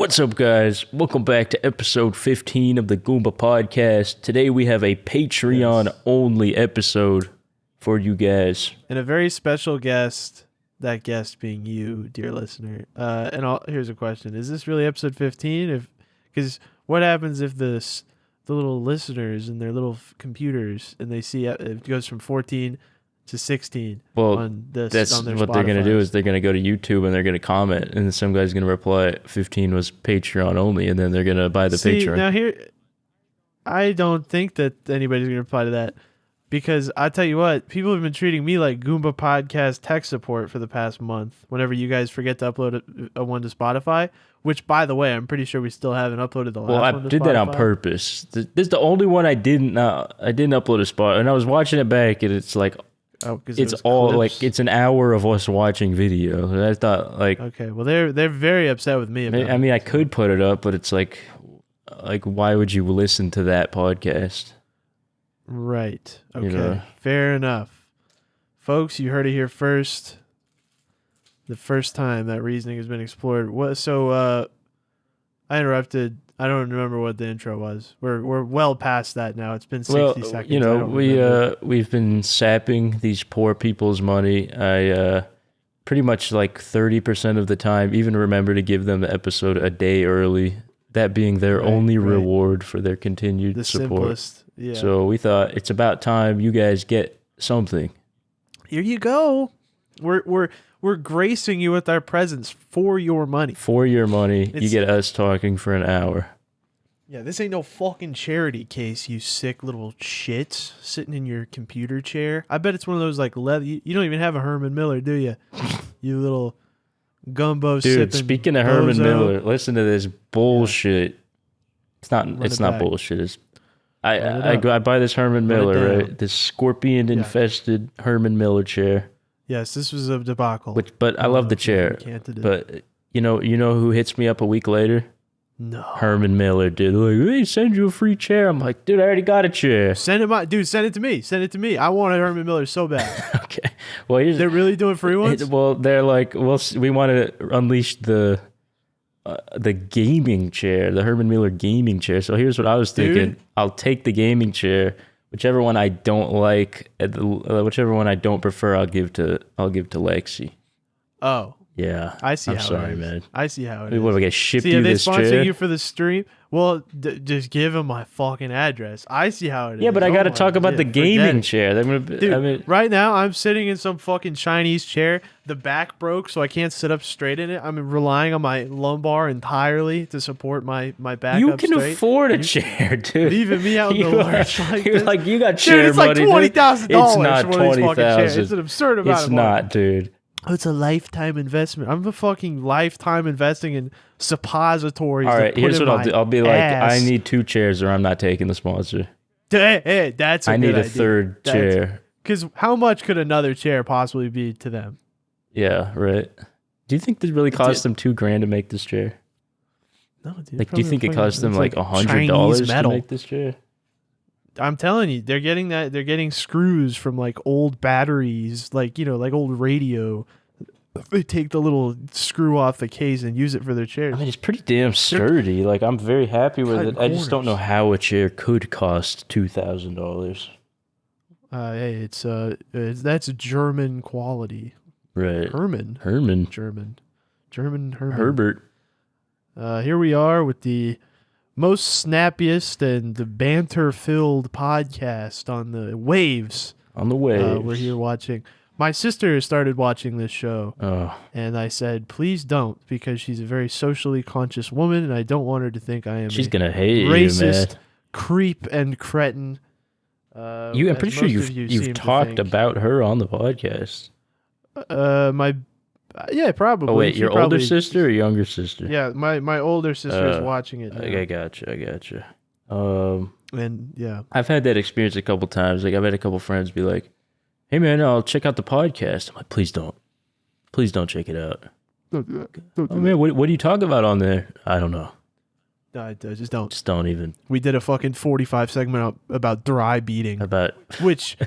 What's up, guys? Welcome back to episode 15 of the Goomba podcast. Today we have a Patreon-only episode for you guys. And a very special guest, that guest being you, dear listener. Here's a question. Is this really episode 15? Because what happens if the little listeners and their little computers, and they see it goes from 14 to 16 on their what they're going to do is they're going to go to YouTube and they're going to comment, and then some guy's going to reply, 15 was Patreon only, and then they're going to buy the Patreon. Now here, I don't think that anybody's going to reply to that, because I tell you what, people have been treating me like Goomba podcast tech support for the past month whenever you guys forget to upload a one to Spotify, which, by the way, I'm pretty sure we still haven't uploaded the last one to Spotify. Well, I did that on purpose. This is the only one I didn't upload a spot, and I was watching it back, and it's like, it's all clips. Like it's an hour of us watching video. I thought okay, well they're very upset with me about I mean, I could put it up, but it's like why would you listen to that podcast? Right. Okay. Fair enough, folks. You heard it here first. The first time that reasoning has been explored. I interrupted. I don't remember what the intro was. We're well past that now. It's been 60 seconds. We've been sapping these poor people's money. I pretty much like 30% of the time even remember to give them the episode a day early. That being their only reward for their continued support. Simplest, yeah. So we thought it's about time you guys get something. Here you go. We're gracing you with our presence for your money. For your money, you get us talking for an hour. Yeah, this ain't no fucking charity case, you sick little shits sitting in your computer chair. I bet it's one of those like leather. You don't even have a Herman Miller, do you? You little gumbo sipping. Dude, speaking of Herman Miller, listen to this bullshit. Yeah. It's not bullshit. I buy this Herman Miller, right? This scorpion infested Herman Miller chair. Yes, this was a debacle. But I love the chair. But you know who hits me up a week later? No. Herman Miller, dude. Like, hey, send you a free chair. I'm like, dude, I already got a chair. Send it to me. Send it to me. I want a Herman Miller so bad. Okay. Well, they're really doing free ones? Well, they're like, we want to unleash the gaming chair, the Herman Miller gaming chair. So here's what I was thinking. I'll take the gaming chair. Whichever one I don't like, whichever one I don't prefer, I'll give to Lexi. Oh. Yeah. I see. Man. I see how it is. What, do I get shipped you this chair? Are they sponsoring you for the stream? Well, just give them my fucking address. I see how it is. Yeah, but I got to talk about the gaming chair. Dude, right now I'm sitting in some fucking Chinese chair. The back broke, so I can't sit up straight in it. I'm relying on my lumbar entirely to support my back you up can straight. Afford a chair, dude. Leaving me out in the lurch like this. Like, you got chair it's money, like $20,000. It's not $20,000. It's an absurd amount of money. It's not, dude. Oh, it's a lifetime investment. I'm a fucking lifetime investing in suppositories. All right, here's what I'll do. I'll be like, ass. I need 2 chairs or I'm not taking the sponsor. Hey, that's I need a third chair. Because how much could another chair possibly be to them? Yeah, right. Do you think this really cost them $2,000 to make this chair? No, dude. Like, do you think it cost them like $100 to make this chair? I'm telling you, they're getting screws from like old batteries, like old radio. They take the little screw off the case and use it for their chairs. I mean, it's pretty damn sturdy. Like, I'm very happy with it. I just don't know how a chair could cost $2,000. Hey, that's German quality. Right. Herman. German Herman. Herbert. Here we are with the most snappiest and the banter-filled podcast on the waves. We're here watching. My sister started watching this show, and I said, please don't, because she's a very socially conscious woman, and I don't want her to think I am She's gonna hate racist, man. Creep, and cretin. I'm pretty sure you've talked about her on the podcast. Yeah, probably. Oh wait, your older sister or younger sister? Yeah, my older sister is watching it now. I gotcha. And yeah, I've had that experience a couple times. Like, I've had a couple friends be like, "Hey man, I'll check out the podcast." I'm like, "Please don't check it out." Don't do that. Man, what do you talk about on there? I don't know. No, just don't. Just don't even. We did a fucking 45 segment about dry beating, which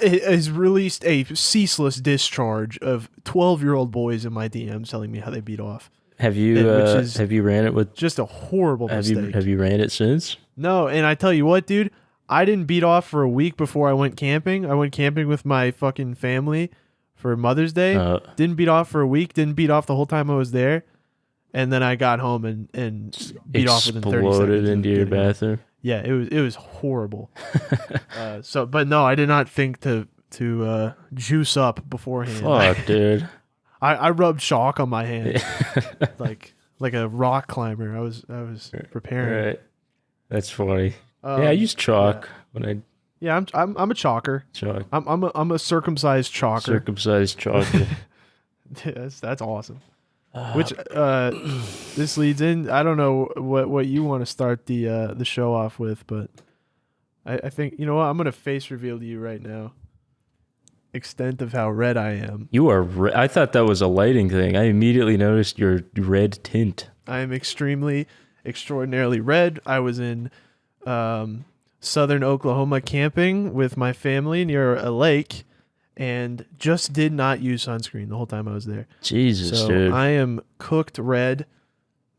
has released a ceaseless discharge of 12-year-old boys in my DMs telling me how they beat off. Have you ran it with? Just a horrible mistake. Have you ran it since? No, and I tell you what, dude, I didn't beat off for a week before I went camping. I went camping with my fucking family for Mother's Day. Didn't beat off for a week. Didn't beat off the whole time I was there. And then I got home and beat off within 30 seconds. Exploded into your bathroom. Yeah, it was horrible. But no, I did not think to juice up beforehand. Fuck, dude. I rubbed chalk on my hands, like a rock climber. I was preparing. Right. That's funny. I use chalk when I. Yeah, I'm a chalker. Chalk. I'm a circumcised chalker. Circumcised chalker. That's awesome. Which this leads in. I don't know what you want to start the show off with, but I think you know what, I'm gonna face reveal to you right now. Extent of how red I am. You are. I thought that was a lighting thing. I immediately noticed your red tint. I am extraordinarily red. I was in southern Oklahoma camping with my family near a lake, and just did not use sunscreen the whole time I was there. Jesus, so dude. I am cooked red.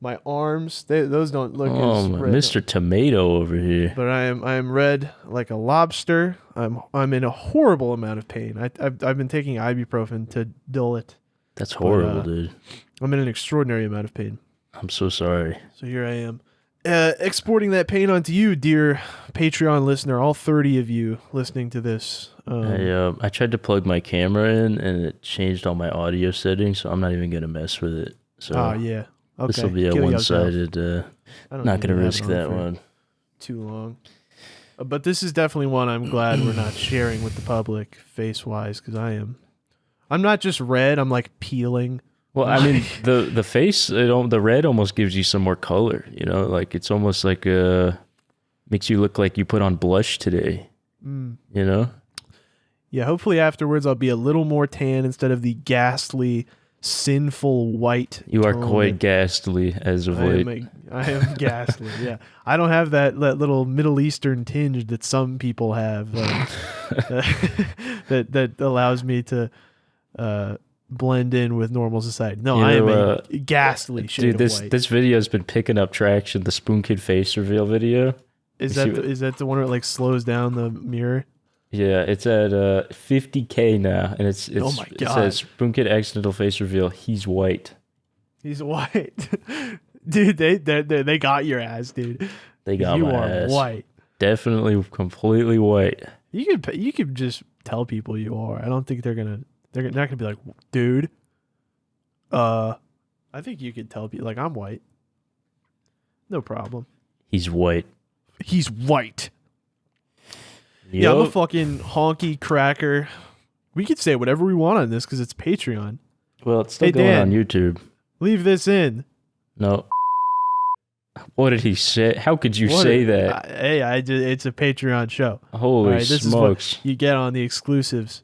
My arms, those don't look as red. Mr. Tomato over here. But I am red like a lobster. I'm in a horrible amount of pain. I've been taking ibuprofen to dull it. That's horrible, dude. I'm in an extraordinary amount of pain. I'm so sorry. So here I am. Exporting that pain onto you, dear Patreon listener, all 30 of you listening to this. I tried to plug my camera in, and it changed all my audio settings, so I'm not even going to mess with it. So yeah. Okay. This will be a one-sided, not going to risk that one. Too long. But this is definitely one I'm glad we're not sharing with the public face-wise, because I'm not just red, I'm like peeling. Well, I mean, the face, the red almost gives you some more color, you know, like it's almost like makes you look like you put on blush today, you know? Yeah, hopefully afterwards I'll be a little more tan instead of the ghastly, sinful white. You are quite ghastly as of late. I am ghastly, yeah. I don't have that little Middle Eastern tinge that some people have that allows me to blend in with normal society. No, I am a ghastly shade of white. This video has been picking up traction, the Spoonkid face reveal video. Is that the one where it like slows down the mirror? Yeah, it's at 50K now, and it's oh my God. It says Spoonkid accidental face reveal. He's white. He's white, dude. They got your ass, dude. They got my ass. You are white. Definitely, completely white. You could just tell people you are. I don't think they're not gonna be like, dude. I think you could tell people like I'm white. No problem. He's white. He's white. Yep. Yeah, I'm a fucking honky cracker. We could say whatever we want on this because it's Patreon. Well, it's still going on YouTube. Leave this in. No. What did he say? How could you say that? It's a Patreon show. Holy smokes. This is what you get on the exclusives.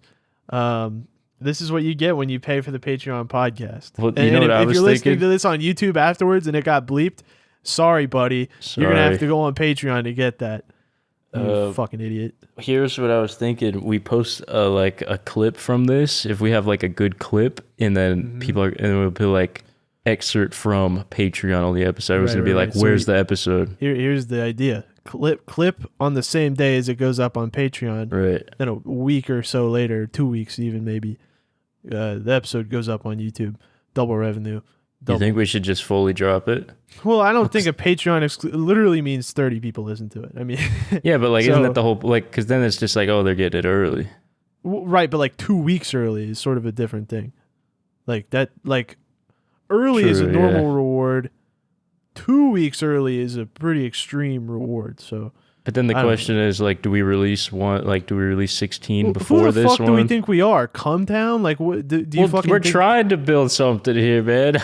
This is what you get when you pay for the Patreon podcast. Well, you know what I was thinking? If you're listening to this on YouTube afterwards and it got bleeped, sorry, buddy. Sorry. You're going to have to go on Patreon to get that. You fucking idiot. Here's what I was thinking. We post like a clip from this. If we have like a good clip, and then we'll be like excerpt from Patreon on the episode. It was going to be like, where's the episode? Here's the idea. Clip on the same day as it goes up on Patreon. Right. Then a week or so later, 2 weeks even maybe, the episode goes up on YouTube. Double revenue. You think we should just fully drop it? Well, I don't think a Patreon literally means 30 people listen to it. I mean, yeah, but like, isn't that the whole like? Because then it's just like, oh, they're getting it early, right? But like 2 weeks early is sort of a different thing. Like that, like early is a normal reward. 2 weeks early is a pretty extreme reward. So, but then the question is like, do we release one? Like, do we release 16 before this one? Who the fuck do we think we are? Come Town? Like, what? Do you fucking? We're trying to build something here, man.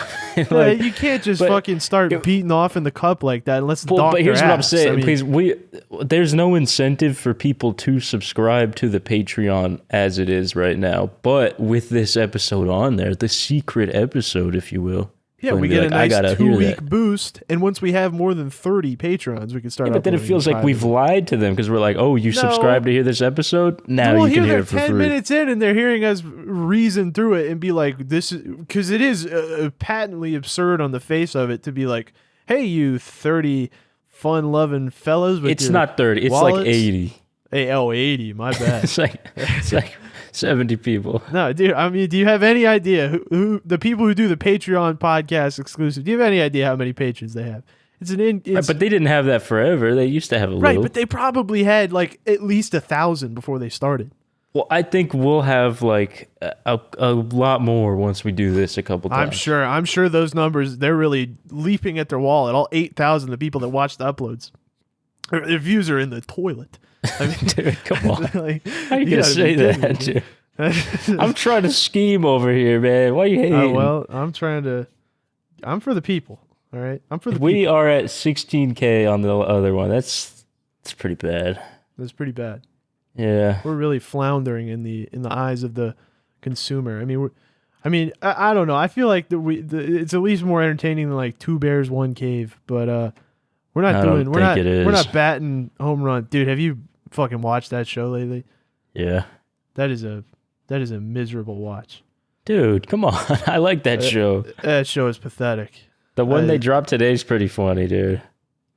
Like, you can't just fucking start beating off in the cup like that unless it's But here's what I'm saying. I mean, please, there's no incentive for people to subscribe to the Patreon as it is right now. But with this episode on there, the secret episode, if you will, Yeah, we get a nice 2-week boost, and once we have more than 30 patrons, we can start. But then it feels like we've lied to them because we're like, "Oh, you subscribe to hear this episode? Now you can hear it for 10 free." minutes in, and they're hearing us reason through it and be like, "This is," because it is patently absurd on the face of it to be like, "Hey, you 30 fun-loving fellas." It's not 30; it's wallets. like 80. Hey, 80. My bad. it's like 70 people. No, dude. I mean, do you have any idea who the people who do the Patreon podcast exclusive? Do you have any idea how many patrons they have? But they didn't have that forever. They used to have a little. Right, but they probably had like at least 1,000 before they started. Well, I think we'll have like a lot more once we do this a couple times. I'm sure those numbers, they're really leaping at their wall at all 8,000 the people that watch the uploads. Their views are in the toilet. I mean, dude, come on. Like, how are you going to say that, dude? I'm trying to scheme over here, man. Why are you hating? Well, I'm for the people, all right? I'm for the We people. are at 16K on the other one. That's pretty bad. That's pretty bad. Yeah. We're really floundering in the eyes of the consumer. I mean, I don't know. I feel like it's at least more entertaining than like Two Bears, One Cave, but we're not batting home run. Dude, have you fucking watched that show lately? Yeah. That is a miserable watch. Dude, come on. I like that show. That show is pathetic. The one they dropped today is pretty funny, dude.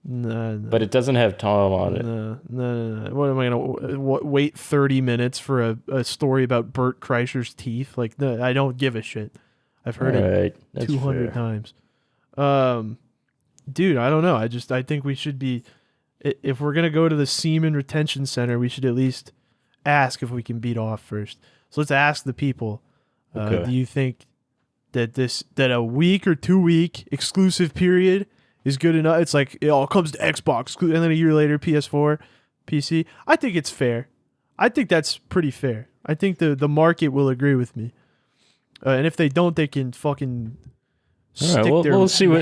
No. But it doesn't have Tom on it. No. What am I going to wait 30 minutes for a story about Bert Kreischer's teeth? Like, no, I don't give a shit. I've heard it 200 times. Dude, I don't know. I think we should be, if we're going to go to the Semen Retention Center, we should at least ask if we can beat off first. So let's ask the people. Okay. Do you think that a week or 2-week exclusive period is good enough? It's like it all comes to Xbox, and then a year later PS4, PC. I think it's fair. I think that's pretty fair. I think the market will agree with me. And if they don't, they can fucking stick their we'll see what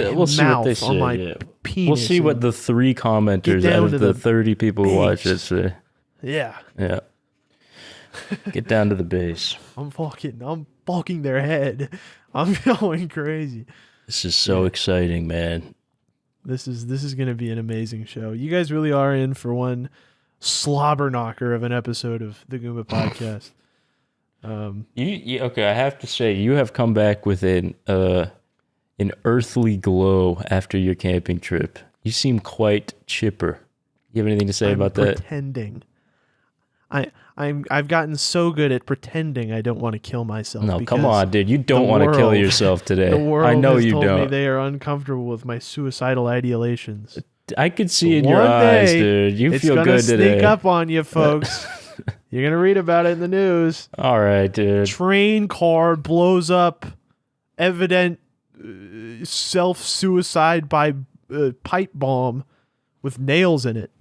they say. On my penis. We'll see what the 3 commenters out of the 30 people who watch it say. Yeah. Yeah. Get down to the base. I'm fucking their head. I'm going crazy. This is so exciting, man. This is going to be an amazing show. You guys really are in for one slobber knocker of an episode of the Goomba podcast. Okay, I have to say, you have come back with an earthly glow after your camping trip. You seem quite chipper. You have anything to say about that? Pretending. I've gotten so good at pretending I don't want to kill myself. No, come on, dude. You don't want to kill yourself today. The world I know has you told don't. me they are uncomfortable with my suicidal ideations. I could see in your eyes, dude. You feel good today. It's gonna sneak up on you, folks. You're gonna read about it in the news. All right, dude. Train car blows up. Evident self-suicide by pipe bomb with nails in it.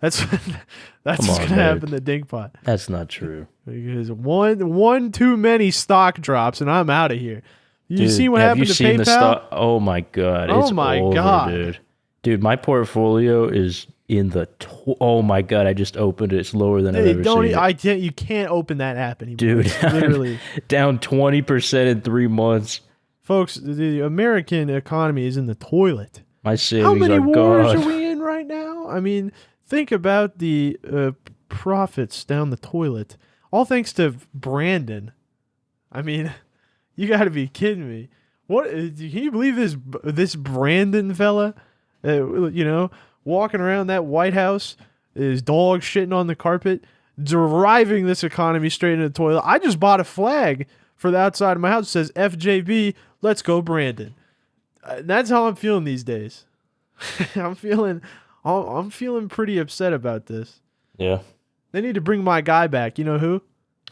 That's what's going to happen to Dinkbot. That's not true. Because one too many stock drops and I'm out of here. You see what happened to PayPal? Oh my God. Oh it's my over, God. Dude, my portfolio is in the... oh my God, I just opened it. It's lower than I've ever seen it. You can't open that app anymore. Dude, literally down 20% in 3 months. Folks, the American economy is in the toilet. My savings How many are wars gone. are we in right now? I mean... Think about the profits down the toilet. All thanks to Brandon. I mean, you got to be kidding me. What? Can you believe this Brandon fella? Walking around that White House, his dog shitting on the carpet, driving this economy straight into the toilet. I just bought a flag for the outside of my house that says FJB. Let's go, Brandon. That's how I'm feeling these days. I'm feeling pretty upset about this. Yeah. They need to bring my guy back. You know who?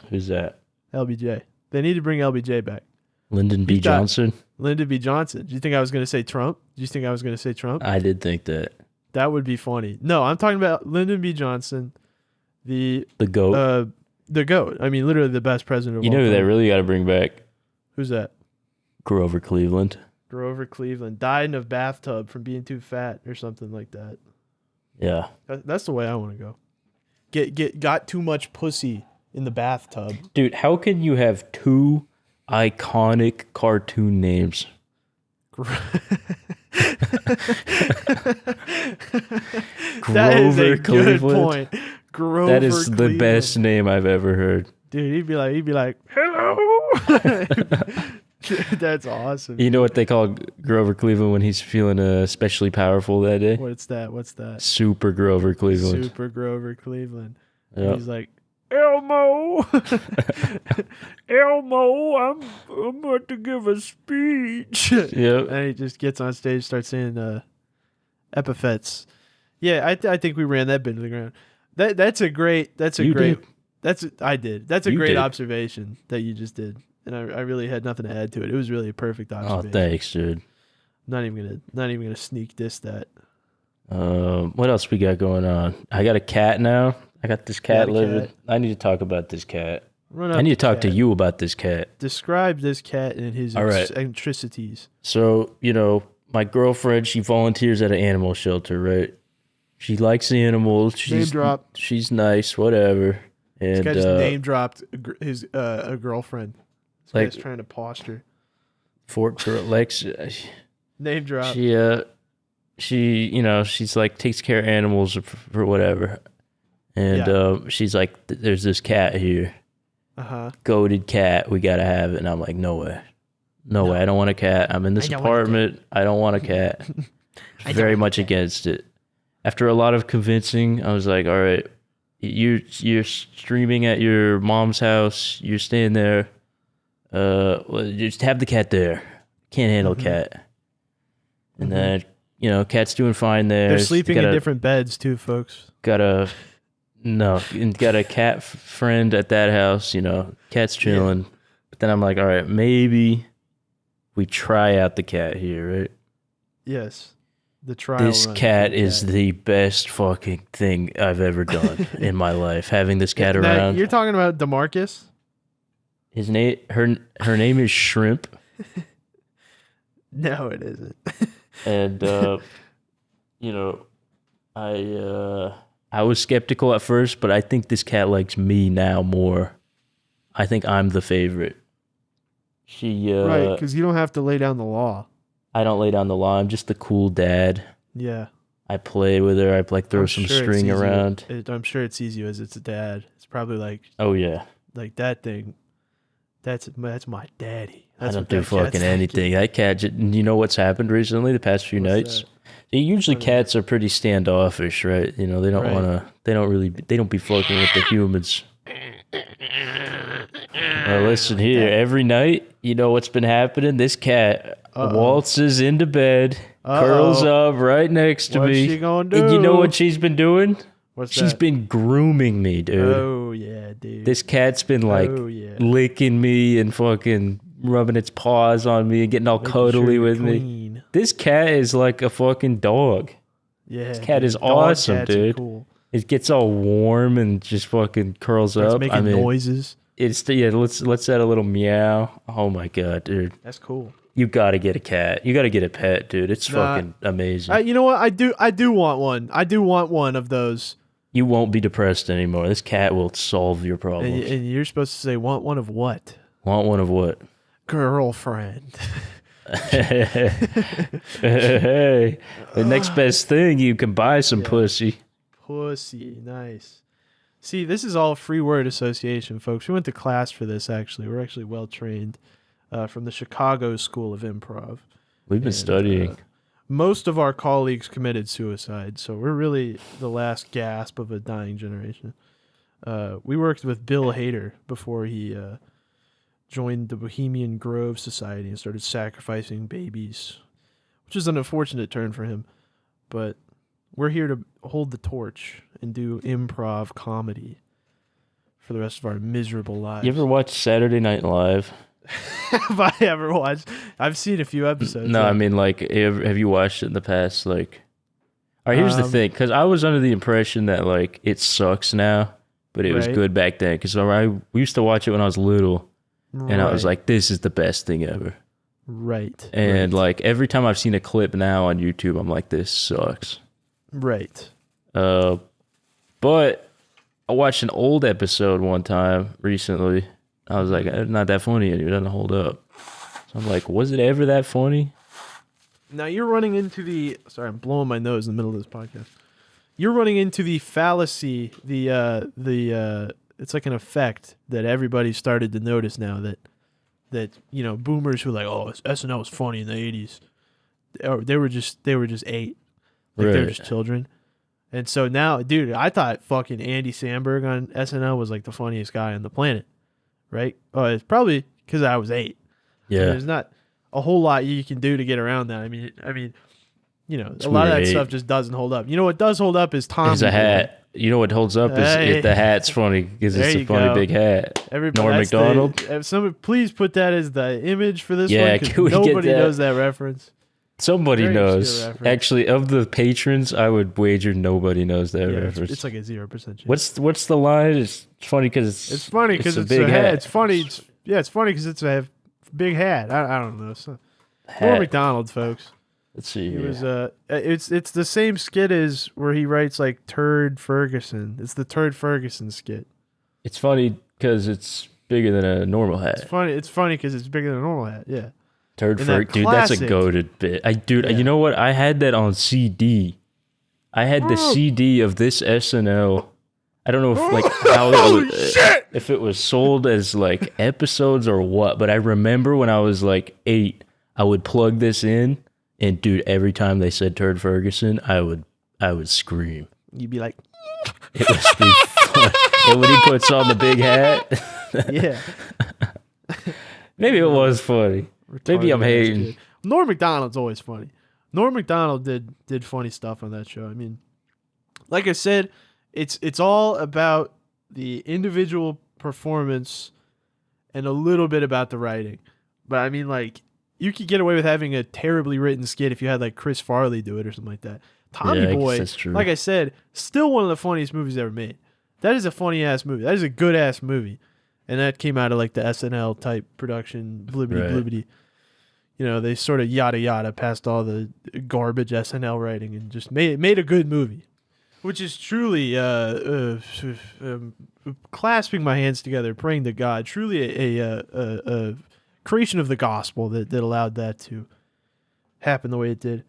Who's that? LBJ. They need to bring LBJ back. Lyndon B. Johnson? Lyndon B. Johnson. Do you think I was going to say Trump? I did think that. That would be funny. No, I'm talking about Lyndon B. Johnson, the GOAT. The GOAT. I mean, literally the best president of all time. You know who they really got to bring back? Who's that? Grover Cleveland. Grover Cleveland. Died in a bathtub from being too fat or something like that. Yeah. That's the way I want to go. Got too much pussy in the bathtub. Dude, how can you have 2 iconic cartoon names? That is a Cleveland. good point. Grover That is Cleveland. the best name I've ever heard. Dude, he'd be like, hello. That's awesome. You know what they call Grover Cleveland when he's feeling especially powerful that day? What's that? Super Grover Cleveland. Super Grover Cleveland. Yep. He's like, Elmo, Elmo, I'm about to give a speech. Yep. And he just gets on stage, starts saying epithets. Yeah, I think we ran that bit to the ground. That's a great. You did. That's a You great did. observation that you just did, and I really had nothing to add to it. It was really a perfect observation. Oh, thanks, dude. Not even gonna sneak diss that. What else we got going on? I got a cat now. I got this cat living. cat. I need to talk about this cat. Run I up need to the talk to cat. you about this cat. Describe this cat and his All right. eccentricities. So, my girlfriend, she volunteers at an animal shelter, right? She likes animals. Name drop. She's nice, whatever. And This guy just name dropped his a girlfriend. This guy's trying to posture. Fort Lex. Name drop. She's like takes care of animals for whatever. And she's like, there's this cat here. Goated cat. We got to have it. And I'm like, no way. No way. I don't want a cat. I'm in this apartment. I don't want a cat. Very much against it. After a lot of convincing, I was like, all right, you're streaming at your mom's house. You're staying there. Just have the cat there. Can't handle cat. And then, cat's doing fine there. They're sleeping in different beds too, folks. Got a cat friend at that house, cat's chilling. Yeah. But then I'm like, all right, maybe we try out the cat here, right? Yes. The trial. This cat is the best fucking thing I've ever done in my life. Having this cat around. You're talking about DeMarcus? His name, her name is Shrimp. No, it isn't. And I was skeptical at first, but I think this cat likes me now more. I think I'm the favorite. Right, because you don't have to lay down the law. I don't lay down the law. I'm just the cool dad. Yeah. I play with her. I throw some string around. I'm sure it sees you as its dad. It's probably like, oh yeah, like that thing. That's my daddy. I don't do fucking anything. That cat. You know what's happened recently? The past few nights. Usually cats are pretty standoffish, right? They don't want to. They don't be fucking with the humans. Listen here. Every night, you know what's been happening? This cat waltzes into bed, curls up right next to me. What's she gonna do? And you know what she's been doing? She's been grooming me, dude. Oh yeah, dude. This cat's been licking me and fucking rubbing its paws on me and getting all cuddly with me. This cat is like a fucking dog. Yeah. This cat is awesome, dude. Cool. It gets all warm and just fucking curls up. Making noises. Let's add a little meow. Oh my god, dude. That's cool. You gotta get a cat. You gotta get a pet, dude. It's fucking amazing. You know what? I do want one. I do want one of those. You won't be depressed anymore. This cat will solve your problems. And you're supposed to say, want one of what? Want one of what? Girlfriend. Hey, the next best thing, you can buy some pussy. Pussy, nice. See, this is all free word association, folks. We went to class for this, actually. We're actually well trained from the Chicago School of Improv. We've been studying. Most of our colleagues committed suicide, so we're really the last gasp of a dying generation. We worked with Bill Hader before he joined the Bohemian Grove Society and started sacrificing babies, which is an unfortunate turn for him. But we're here to hold the torch and do improv comedy for the rest of our miserable lives. You ever watch Saturday Night Live? Have I ever watched? I've seen a few episodes. No, I mean, like, have you watched it in the past? Like, all right, here's the thing, because I was under the impression that, like, it sucks now, but it was good back then. Because we used to watch it when I was little, and I was like, this is the best thing ever. Right. And, like, every time I've seen a clip now on YouTube, I'm like, this sucks. Right. But I watched an old episode one time recently. I was like, it's not that funny anymore. It doesn't hold up. So I'm like, was it ever that funny? Now you're running into the. Sorry, I'm blowing my nose in the middle of this podcast. You're running into the fallacy. It's like an effect that everybody started to notice now that boomers who are like, oh, SNL was funny in the 80s. They were just 8. Like right. They were just children. And so now, dude, I thought fucking Andy Samberg on SNL was like the funniest guy on the planet, right? Oh, it's probably because I was 8. Yeah, there's not a whole lot you can do to get around that. I mean, it's a lot of that 8. stuff just doesn't hold up. You know what does hold up is Tommy. There's a hat. You know what holds up is if the hat's funny because it's a funny big hat. Norm Macdonald. Somebody please put that as the image for this one. Can we nobody get that? knows that reference. Somebody knows. Actually, of the patrons, I would wager nobody knows that reference. It's like a 0% chance. What's the line? It's funny because it's funny because it's a big hat. It's funny. It's funny because it's a big hat. I don't know. Norm Macdonald, folks. Let's see. It was it's the same skit as where he writes like Turd Ferguson. It's the Turd Ferguson skit. It's funny because it's bigger than a normal hat. It's funny because it's bigger than a normal hat. Yeah. Dude, that's a goated bit. You know what? I had that on CD. I had the CD of this SNL. I don't know if it was sold as like episodes or what, but I remember when I was like 8, I would plug this in, and dude, every time they said Turd Ferguson, I would scream. You'd be like, it was be fun. And when he puts on the big hat, yeah, maybe it was funny. Maybe I'm hating. Norm Macdonald's always funny. Norm Macdonald did funny stuff on that show. I mean, like I said, it's all about the individual performance and a little bit about the writing. But I mean, like, you could get away with having a terribly written skit if you had like Chris Farley do it or something like that. Tommy Boy, like I said, still one of the funniest movies ever made. That is a funny ass movie. That is a good ass movie. And that came out of like the SNL type production, blibbity. They sort of yada yada past all the garbage SNL writing and just made a good movie, which is truly clasping my hands together, praying to God. Truly a creation of the gospel that allowed that to happen the way it did.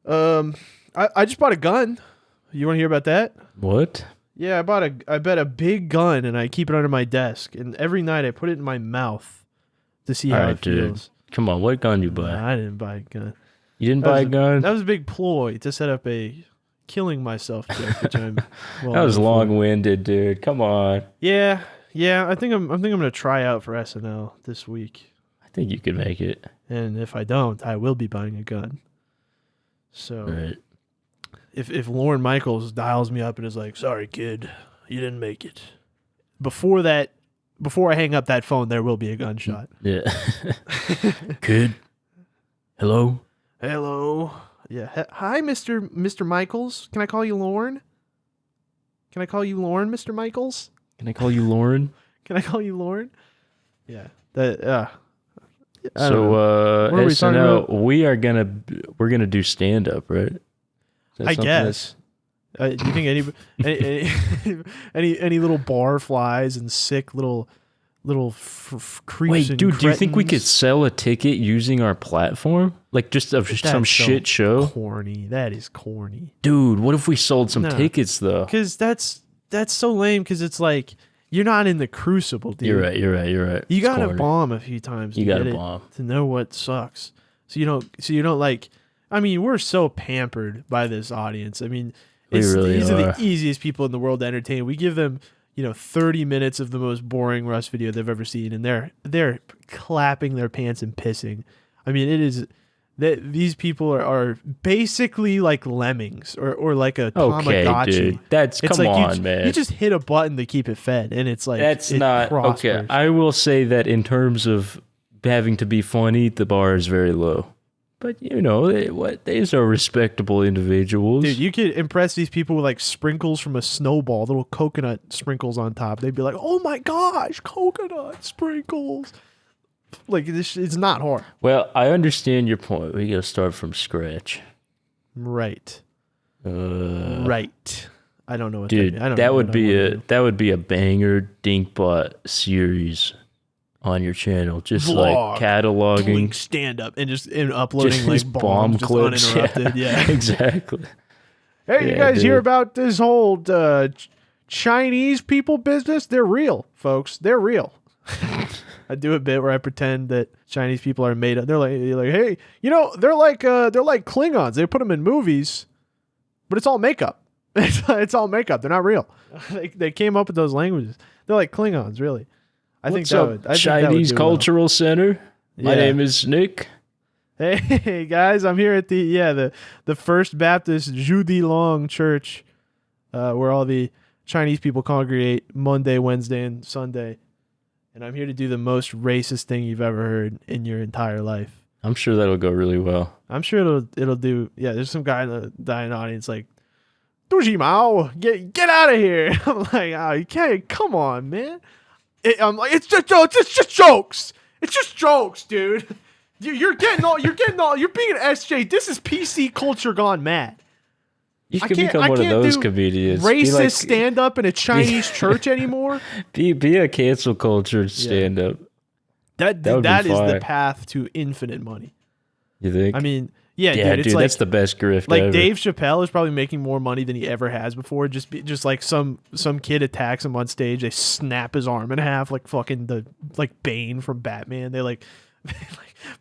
I just bought a gun. You want to hear about that? What? Yeah, I bought a big gun and I keep it under my desk, and every night I put it in my mouth to see how it feels. Come on, what gun you buy? Nah, I didn't buy a gun. You didn't buy a gun? That was a big ploy to set up a killing myself joke, which I'm well that was long-winded, dude. Come on. Yeah. I think I'm gonna try out for SNL this week. I think you could make it. And if I don't, I will be buying a gun. So right. If Lorne Michaels dials me up and is like, "Sorry, kid, you didn't make it," before I hang up that phone, there will be a gunshot. Yeah. Kid. Hello. Yeah. Hi, Mr. Michaels. Can I call you Lorne? Can I call you Lorne, Mr. Michaels? Can I call you Lauren? Yeah. So SNL, we're gonna do stand up, right? I guess. Do you think any little bar flies and sick little creeps? Wait, and dude, cretins? do you think we could sell a ticket using our platform? Like just some shit show? Corny. That is corny. Dude, what if we sold some tickets though? Because that's so lame. Because it's like you're not in the crucible, dude. You're right. You gotta bomb a few times. You gotta bomb to know what sucks. So you don't like. I mean, we're so pampered by this audience. I mean, these are the easiest people in the world to entertain. We give them, 30 minutes of the most boring Russ video they've ever seen, and they're clapping their pants and pissing. I mean, it is that these people are basically like lemmings or like a Tamagotchi. Dude. Come on, man. You just hit a button to keep it fed, and it's like that's not prospers. Okay. I will say that in terms of having to be funny, the bar is very low. But, these are respectable individuals. Dude, you could impress these people with, like, sprinkles from a snowball, little coconut sprinkles on top. They'd be like, oh, my gosh, coconut sprinkles. Like, it's not hard. Well, I understand your point. We got to start from scratch. Right. Right. I don't know what that means. Dude, that would be a banger dinkbot series. on your channel, just Vlog, like cataloging, doing stand-up, and just uploading just like bomb just clips, uninterrupted. Yeah. exactly. Hey, you guys hear about this whole Chinese people business? They're real, folks. They're real. I do a bit where I pretend that Chinese people are made up. They're like, hey, they're like Klingons. They put them in movies, but it's all makeup. It's all makeup. They're not real. They came up with those languages. They're like Klingons, really. What's up, Chinese Cultural Center? My name is Nick. Hey guys, I'm here at the First Baptist Judy Long Church, where all the Chinese people congregate Monday, Wednesday, and Sunday. And I'm here to do the most racist thing you've ever heard in your entire life. I'm sure that'll go really well. I'm sure it'll do. Yeah, there's some guy in the audience like, "Du Mao, get out of here!" I'm like, "Oh, you can't. Come on, man." I'm like, "It's just jokes. It's just jokes, dude. You're getting all. You're being an SJ. This is PC culture gone mad." You could become one of those comedians. Racist stand-up in a Chinese church anymore. Be a cancel culture stand-up. That is the path to infinite money. You think? I mean, yeah, dude, it's that's the best grift like ever. Dave Chappelle is probably making more money than he ever has before. Just like some kid attacks him on stage, they snap his arm in half like fucking Bane from Batman. They like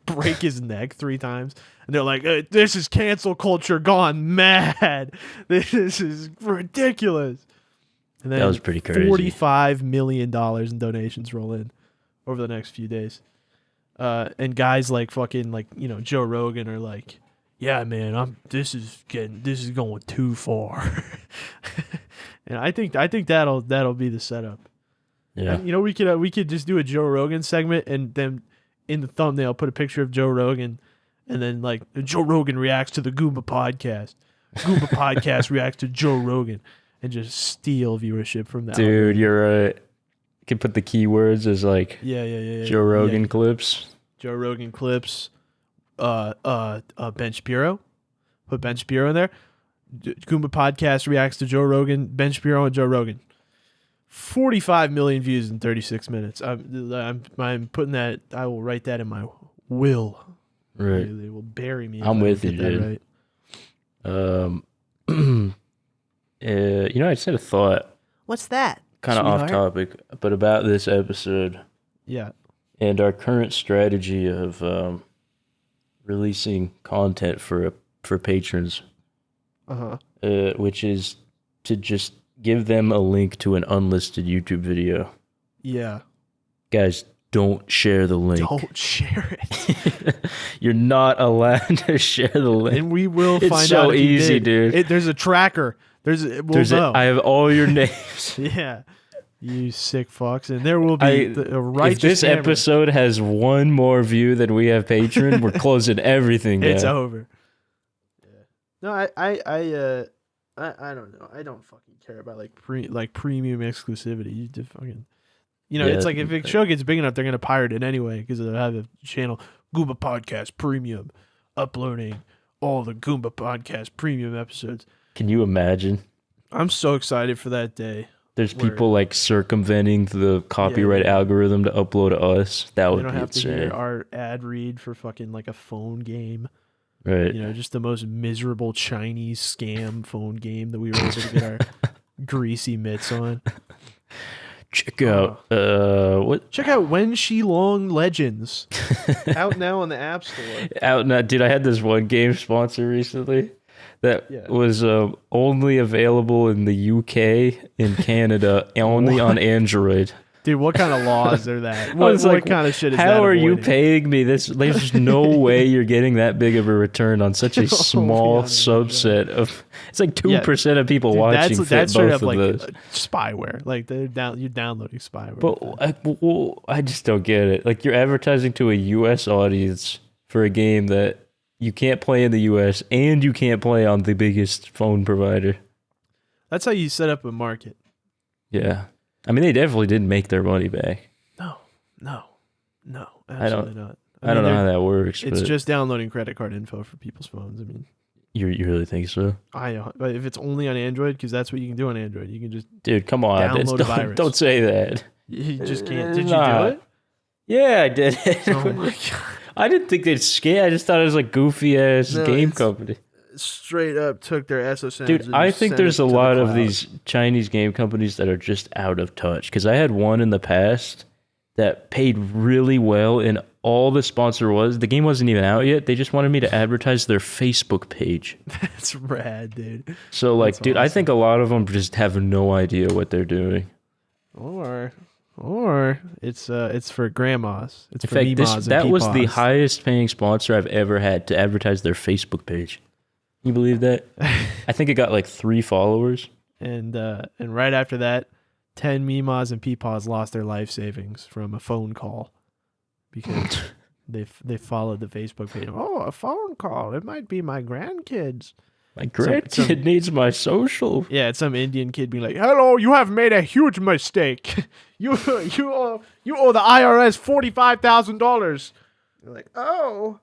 break his neck 3 times. And they're like, this is cancel culture gone mad. This is ridiculous. And then that was pretty crazy. $45 million in donations roll in over the next few days. And guys like fucking Joe Rogan are like, yeah, man, this is going too far. And I think that'll be the setup. Yeah. And, we could just do a Joe Rogan segment and then in the thumbnail put a picture of Joe Rogan. And then, Joe Rogan reacts to the Goomba podcast. Goomba podcast reacts to Joe Rogan. And just steal viewership from that. Dude, you're right. You can put the keywords as, Joe Rogan clips. Joe Rogan clips. Ben Shapiro. Put Ben Shapiro in there. Goomba podcast reacts to Joe Rogan. Ben Shapiro and Joe Rogan. 45 million views in 36 minutes. I'm putting that. I will write that in my will. Right. They will bury me. I'm with you, dude. Right. I just had a thought. What's that? Kind of off topic, but about this episode. Yeah. And our current strategy of releasing content for patrons. Which is to just give them a link to an unlisted YouTube video. Yeah. Guys, don't share the link. Don't share it. You're not allowed to share the link. And we will find out. It's so easy, dude. There's a tracker. I have all your names. Yeah. You sick fucks. And there will be a righteous If this episode has one more view than we have Patreon, we're closing everything down. It's over. Yeah. No, I don't know. I don't fucking care about premium exclusivity. You just fucking... it's like if a show gets big enough, they're going to pirate it anyway because they'll have a channel, Goomba Podcast Premium, uploading all the Goomba Podcast Premium episodes. Can you imagine? I'm so excited for that day. There's people circumventing the copyright algorithm to upload to us. That would be insane. They don't have to hear our ad read for fucking a phone game. Right. Just the most miserable Chinese scam phone game that we were able to get our greasy mitts on. Check out Check out Wen Shi Long Legends. Out now on the App Store. Out now, dude. I had this one game sponsor recently that was only available in the UK and Canada, only on Android. Dude, what kind of laws are that? What kind of shit is that? How are you paying me this? There's no way you're getting that big of a return on such a small subset of. It's like 2% of people watching. That's straight up those. Spyware. You're downloading spyware. But I just don't get it. You're advertising to a U.S. audience for a game that you can't play in the U.S. and you can't play on the biggest phone provider. That's how you set up a market. Yeah. I mean, they definitely didn't make their money back. No, absolutely not. I don't know how that works. It's just downloading credit card info for people's phones. I mean, you really think so? But if it's only on Android, because that's what you can do on Android. You can just come on, download a virus. Don't say that. You just can't. Did you do it? Yeah, I did it. Oh my god! I didn't think they'd scam. I just thought it was like goofy ass game company. Straight up took their SSNs. Dude, I think there's a lot of these Chinese game companies that are just out of touch. Because I had one in the past that paid really well, and all the sponsor was, the game wasn't even out yet. They just wanted me to advertise their Facebook page. That's rad, dude. So, like, dude, awesome. I think a lot of them just have no idea what they're doing. Or it's for grandmas. It's for mimas and that was the highest paying sponsor I've ever had to advertise their Facebook page. Can you believe that? I think it got like 3 followers. And right after that, 10 mimas and peepaws lost their life savings from a phone call because they followed the Facebook page. Oh, a phone call. It might be my grandkids. My grandkid needs my social. Yeah, it's some Indian kid being like, "Hello, you have made a huge mistake. You owe the IRS $45,000." They're like, "Oh,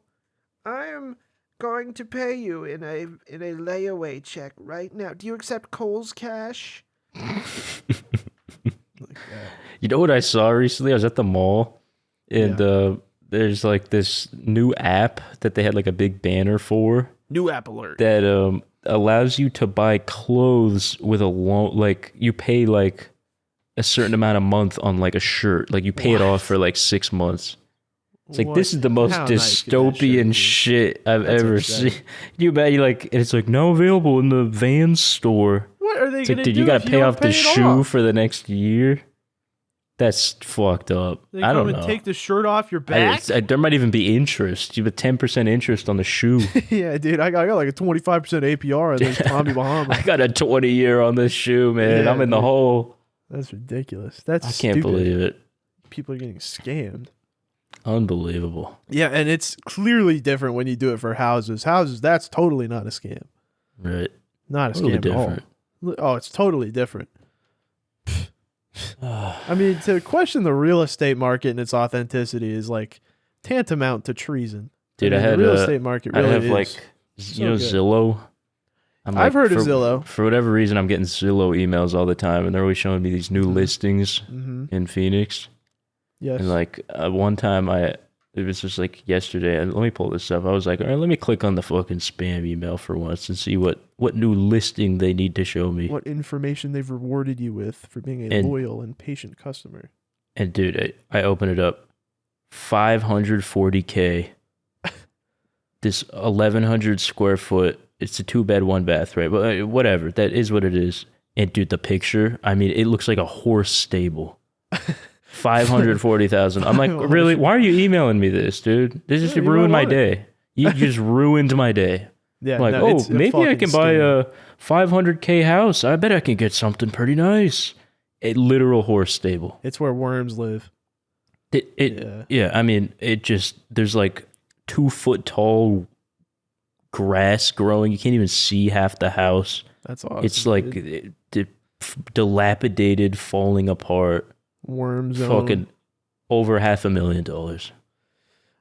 I am going to pay you in a layaway check right now. Do you accept Kohl's Cash?" You know what I saw recently? I was at the mall, and there's like this new app that they had like a big banner for. New app alert. That allows you to buy clothes with a loan. Like, you pay like a certain amount a month on like a shirt. Like, you pay it off for like 6 months. It's like, this is the most dystopian shit I've ever seen. You imagine, like, and it's like, now available in the Vans store. What are they going to do? Dude, you got to pay off the shoe for the next year? That's fucked up. They I don't come know. And take the shirt off your back? There might even be interest. You have a 10% interest on the shoe. Yeah, dude. I got like a 25% APR on this Tommy Bahama. I got a 20-year on this shoe, man. Yeah, I'm in the hole. That's ridiculous. That's I can't believe it. People are getting scammed. Unbelievable. Yeah, and it's clearly different when you do it for houses. Houses, that's totally not a scam. Right. Not a scam at all. Oh, it's totally different. I mean, to question the real estate market and its authenticity is like tantamount to treason. Dude, I mean, had the real estate market really is like, so you know, good. Zillow. I've heard of Zillow. For whatever reason, I'm getting Zillow emails all the time, and they're always showing me these new listings in Phoenix. Yes. And like one time, it was just like yesterday. And let me pull this up. I was like, all right, let me click on the fucking spam email for once and see what new listing they need to show me. What information they've rewarded you with for being a loyal and patient customer. And dude, I open it up. $540K. This 1,100 square foot. It's a 2-bed, 1-bath, right? But whatever. That is what it is. And dude, the picture, I mean, it looks like a horse stable. 540,000. I'm like, really? Why are you emailing me this, dude? This just ruined my day. You just ruined my day. Yeah, I'm like, maybe I can buy a 500K house. I bet I can get something pretty nice. A literal horse stable. It's where worms live. Yeah. I mean, it just, there's like 2-foot tall grass growing. You can't even see half the house. That's awesome. It's like dilapidated, falling apart. Worm zone. Fucking over $500,000.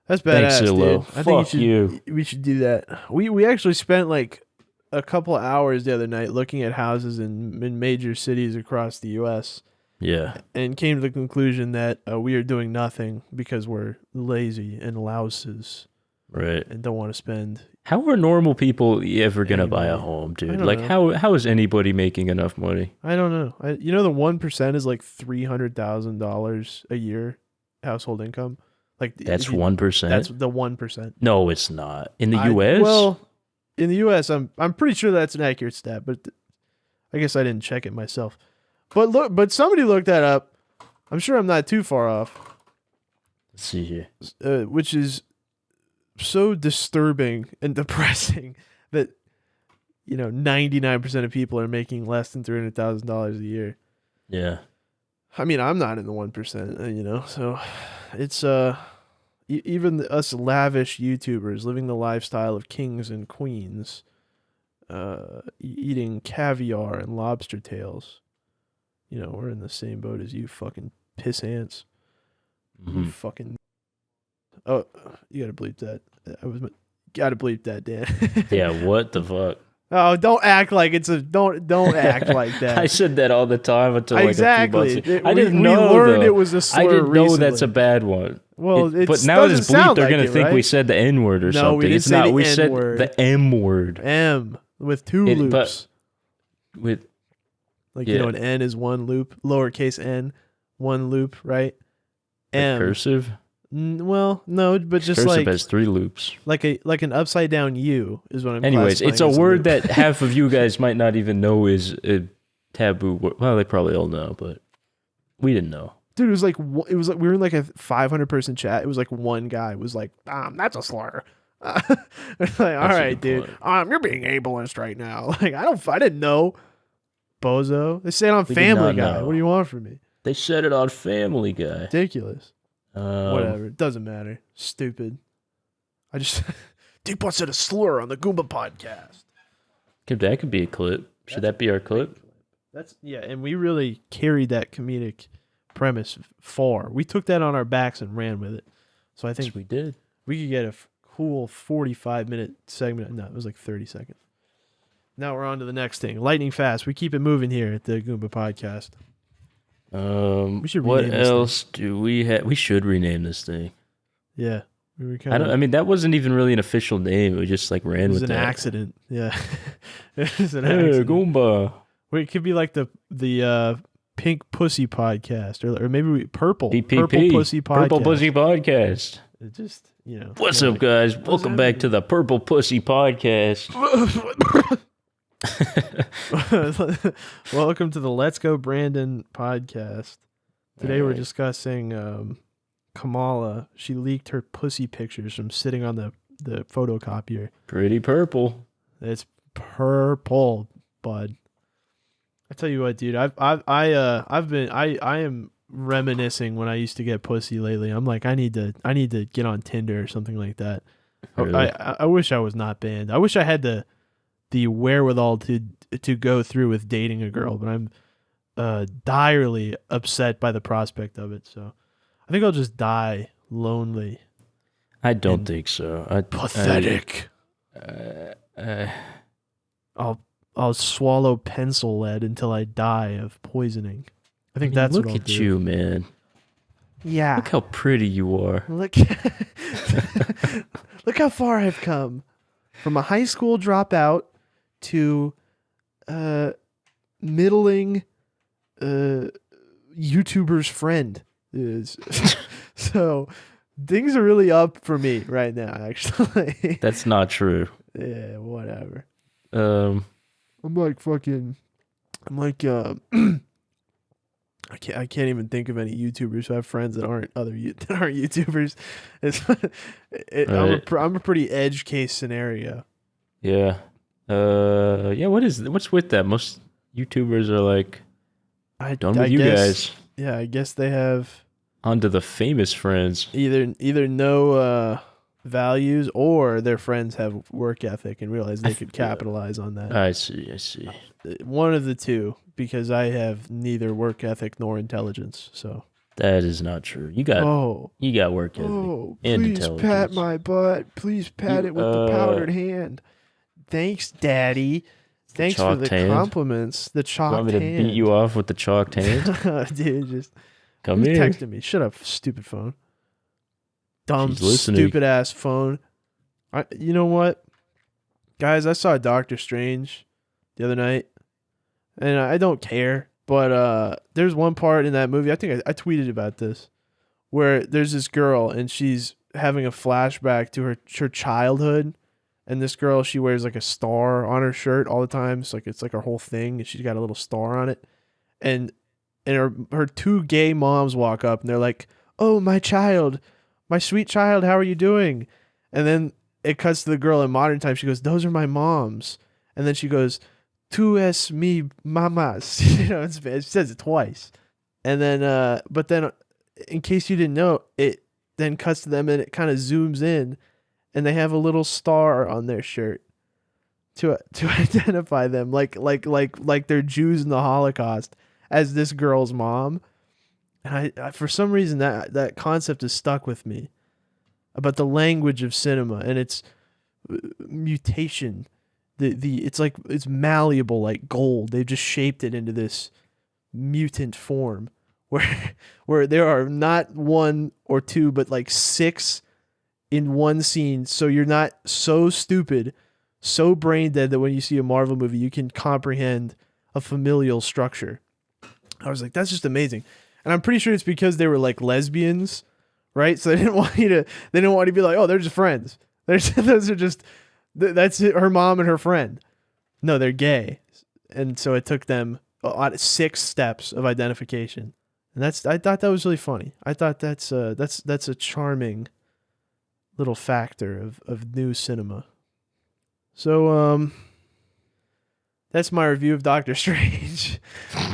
That's badass, Thanks, Zillow. dude. I think we should do that. We actually spent like a couple of hours the other night looking at houses in major cities across the U.S. Yeah. And came to the conclusion that we are doing nothing because we're lazy and louses. Right. And don't want to spend. How are normal people ever going to buy a home, dude? Like, how is anybody making enough money? I don't know. You know, the 1% is like $300,000 a year household income. Like that's 1%. That's the 1%. No, it's not. In the U.S. Well, in the U.S., I'm pretty sure that's an accurate stat, but I guess I didn't check it myself. But somebody looked that up. I'm sure I'm not too far off. Let's see here. Which is so disturbing and depressing that 99% of people are making less than $300,000 a year. Yeah. I mean, I'm not in the 1%, so it's even us lavish YouTubers living the lifestyle of kings and queens, eating caviar and lobster tails. We're in the same boat as you fucking piss ants. Mm-hmm. You fucking. Oh, you gotta bleep that. Gotta bleep that, Dan. Yeah, what the fuck? Oh, don't act like it's a don't act like that. I said that all the time until like exactly. a few months ago. I didn't know. We learned though. it was a slur. I didn't know recently. that's a bad one. Well, but now that it's bleeped, they're gonna think we said the N word or something. No, we didn't it's say not. the We N-word. said the M word. M with two loops. But with you know, an N is one loop, lowercase n, one loop, right? M cursive. Well, no, but just cursive has 3 loops. Like an upside down U is what I'm. Anyways, it's a word that half of you guys might not even know is a taboo word. Well, they probably all know, but we didn't know. Dude, it was like we were in like a 500-person chat. It was like one guy was like, that's a slur. Like, all right, dude. You're being ableist right now. Like, I didn't know. Bozo. They say it on Family Guy. What do you want from me? They said it on Family Guy. Ridiculous. Whatever. It doesn't matter. Stupid. I just dinkbot said a slur on the Goomba podcast. That could be a clip. Should that be our clip? And we really carried that comedic premise far. We took that on our backs and ran with it. So I think we did. We could get a cool 45-minute segment. No, it was like 30 seconds. Now we're on to the next thing. Lightning fast. We keep it moving here at the Goomba podcast. We should. What else do we have? We should rename this thing. Yeah, we were I mean, that wasn't even really an official name. We just like ran with that. It was an accident. Yeah, it was an accident. Goomba. Wait, it could be like the Pink Pussy podcast, or maybe Purple Pussy podcast. Purple Pussy podcast. It just What's up, guys? Welcome back to the Purple Pussy podcast. Welcome to the Let's Go Brandon podcast. Today we're discussing Kamala. She leaked her pussy pictures from sitting on the photocopier. Pretty purple. It's purple, bud. I tell you what, dude. I am reminiscing when I used to get pussy lately. I'm like, I need to get on Tinder or something like that. Really? I wish I was not banned. I wish I had the wherewithal to go through with dating a girl, but I'm direly upset by the prospect of it. So I think I'll just die lonely. I don't think so. Pathetic. I'll swallow pencil lead until I die of poisoning. I think that's what I'll do. Look at you, man. Yeah. Look how pretty you are. Look how far I've come. From a high school dropout to middling YouTuber's friend. So things are really up for me right now, actually. That's not true. Yeah, whatever. I can't even think of any YouTubers who have friends that aren't YouTubers. Right. I'm a pretty edge case scenario. Yeah. What's with that? Most YouTubers are like done with you guys. Yeah, I guess they have onto the famous friends. Either no values or their friends have work ethic and realize they could capitalize on that. I see. One of the two, because I have neither work ethic nor intelligence. So that is not true. You got work ethic and intelligence. Please pat my butt. Please pat it with the powdered hand. Thanks, Daddy. Thanks for the compliments. The chalked hand. Want me to beat you off with the chalked hand? Dude, just come here. Texting me. Shut up, stupid phone. Dumb, stupid ass phone. You know what, guys? I saw Doctor Strange the other night, and I don't care. But there's one part in that movie. I think I tweeted about this, where there's this girl and she's having a flashback to her childhood. And this girl, she wears like a star on her shirt all the time. It's like her whole thing, and she's got a little star on it. And her 2 gay moms walk up, and they're like, "Oh, my child, my sweet child, how are you doing?" And then it cuts to the girl in modern times. She goes, "Those are my moms." And then she goes, "Tu es mi mamas." It says it twice. And then, but then, in case you didn't know, it then cuts to them, and it kind of zooms in. And they have a little star on their shirt to identify them, like they're Jews in the Holocaust, as this girl's mom. And I for some reason that concept is stuck with me about the language of cinema and its mutation it's malleable like gold. They've just shaped it into this mutant form where there are not one or two but like 6 in one scene, so you're not so stupid, so brain dead that when you see a Marvel movie you can comprehend a familial structure. I was like, that's just amazing. And I'm pretty sure it's because they were like lesbians, right? So they didn't want you to be like, oh, they're just friends. Those are just, that's her mom and her friend. No, they're gay. And so it took them 6 steps of identification. And I thought that was really funny. I thought that's a charming little factor of new cinema. So that's my review of Doctor Strange.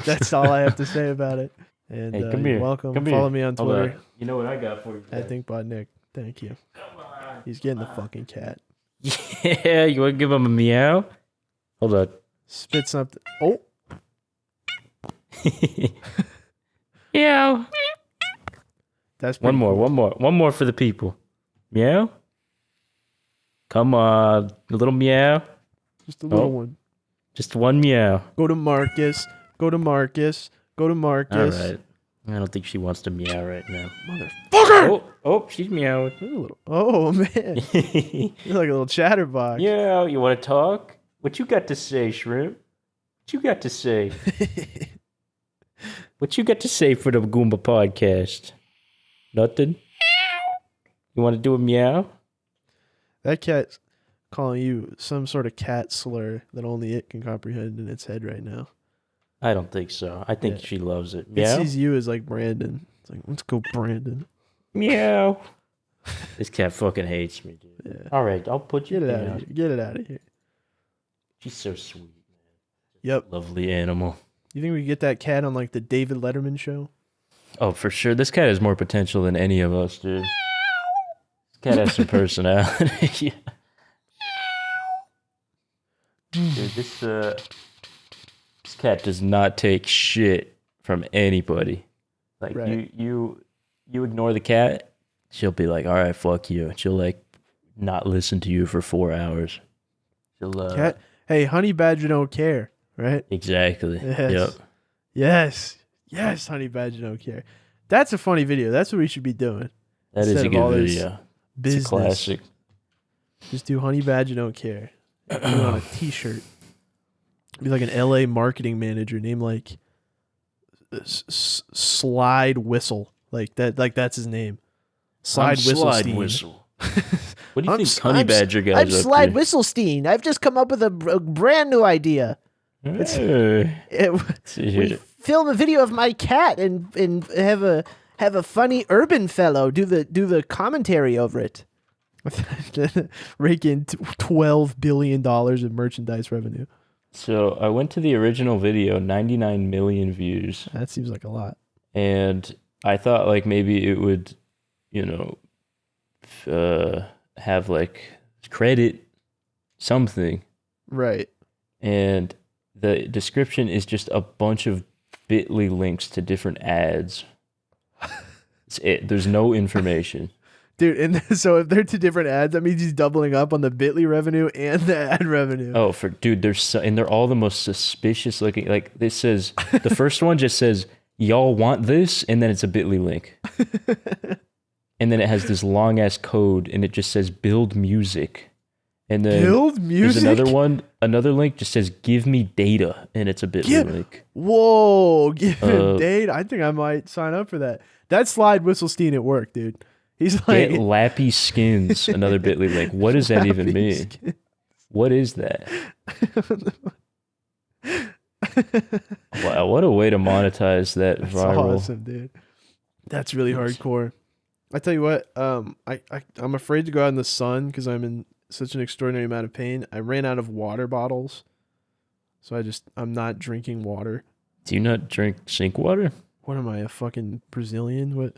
That's all I have to say about it. And hey, come you're here. welcome. Come Follow here. me on Twitter. You know what I got for you? At dinkbot Nick. Thank you. He's getting the fucking cat. Yeah, you want to give him a meow? Hold on. Spit something. Oh. Meow. That's one more, cool. one more for the people. Meow. Come on, a little meow. Just a little one. Just one meow. Go to Marcus. All right. I don't think she wants to meow right now. Motherfucker! Oh, she's meowing. Oh man, you're like a little chatterbox. Yeah, you want to talk? What you got to say, Shrimp? What you got to say? What you got to say for the Goomba podcast? Nothing? You want to do a meow? That cat's calling you some sort of cat slur that only it can comprehend in its head right now. I don't think so. I think she loves it. Meow? It sees you as like Brandon. It's like, let's go, Brandon. Meow. This cat fucking hates me, dude. Yeah. All right, I'll put you down. out of here. Get it out of here. She's so sweet, man. Yep. Lovely animal. You think we could get that cat on like the David Letterman show? Oh, for sure. This cat has more potential than any of us, dude. This cat has some personality. Yeah. Dude, this cat does not take shit from anybody. Like you ignore the cat, she'll be like, all right, fuck you. She'll like not listen to you for 4 hours. She'll cat. Hey, honey badger don't care, right? Exactly. Yes. Yes, honey badger don't care. That's a funny video. That's what we should be doing. That is a good video. It's a classic. Just do honey badger don't care. Put it on a t-shirt. Be like an LA marketing manager named like Slide Whistle. Like that. Like that's his name. Slide Whistle. What do you think honey badger guys I'm Slide Whistlestein. I've just come up with a brand new idea. We film a video of my cat and have a funny urban fellow do the commentary over it. Rake in $12 billion in merchandise revenue. So I went to the original video, 99 million views. That seems like a lot. And I thought like maybe it would, have like credit something. Right. And the description is just a bunch of bit.ly links to different ads. It's it. There's no information. Dude, and so if they're 2 different ads, that means he's doubling up on the bit.ly revenue and the ad revenue. Oh, and they're all the most suspicious looking. Like this says, the first one just says, y'all want this? And then it's a bit.ly link. And then it has this long ass code and it just says build music. And then there's another link just says give me data and it's a bit.ly link. Whoa, give him data. I think I might sign up for that. That's Slide Whistlestein at work, dude. He's like get Lappy Skins, another bit.ly link. What does that even mean? Skins. What is that? Wow, what a way to monetize that That's viral. Awesome, dude. That's really hardcore. I tell you what, I'm afraid to go out in the sun because I'm in such an extraordinary amount of pain. I ran out of water bottles, so I'm not drinking water. Do you not drink sink water? What am I, a fucking Brazilian? What?